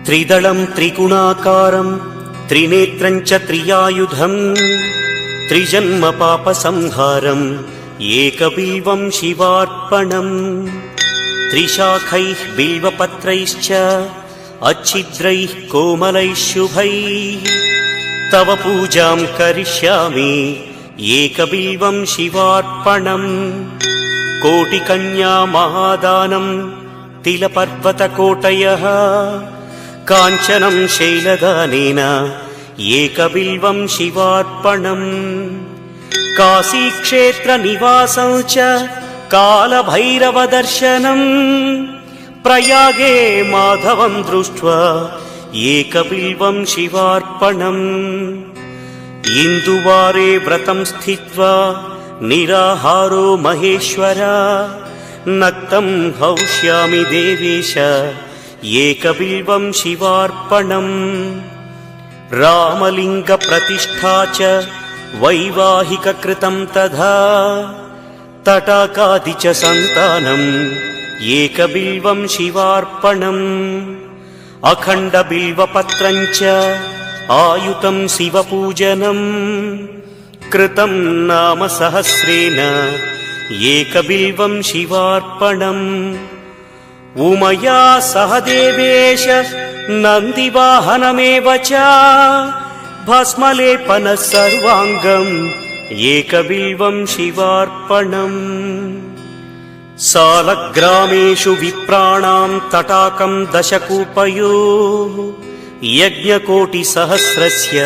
त्रिदलं त्रिगुणाकारं त्रिनेत्रं च त्रियायुधं त्रिजन्म पापसंहारं एकबिल्वं शिवार्पणम् त्रिशाखैः बिल्वपत्रैश्च अच्छिद्रैः कोमलैः शुभैः तव पूजां करिष्यामि एकबिल्वं शिवार्पणम् कोटिकन्या महादानं तिलपर्वतकोटयः काञ्चनं शैलदानेन एकबिल्वं शिवार्पणम् काशीक्षेत्रनिवासं च कालभैरवदर्शनम् प्रयागे माधवं दृष्ट्वा एकबिल्वं शिवार्पणम् इन्दुवारे व्रतं स्थित्वा निराहारो महेश्वर नक्तं हौष्यामि देवेश एकबिल्वं शिवार्पणम् रामलिङ्गप्रतिष्ठा च वैवाहिककृतं तथा तटाकादि च सन्तानम् एकबिल्वं शिवार्पणम् अखण्डबिल्वपत्रं च आयुतं शिवपूजनम् कृतं नाम सहस्रेण एकबिल्वं शिवार्पणम् उमया सह देवेश नन्दिवाहनमेव च भस्मलेपनः सर्वाङ्गम् एकबिल्वं शिवार्पणम् सालग्रामेषु विप्राणां तटाकं दशकूपयोः यज्ञकोटिसहस्रस्य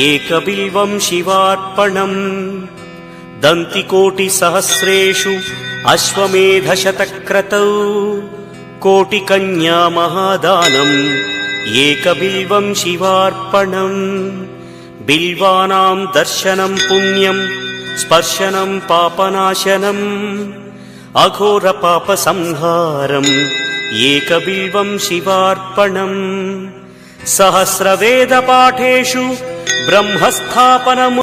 एकबिल्वं शिवार्पणम् दन्तिकोटिसहस्रेषु अश्वमेधशतक्रतौ कोटिकन्या महादानम् एकबिल्वं शिवार्पणम् बिल्वानां दर्शनं पुण्यं स्पर्शनं पापनाशनम् अघोरपापसंहारम् एकबिल्वं शिवार्पणम् सहस्रवेदपाठेषु ब्रह्मस्थापनम्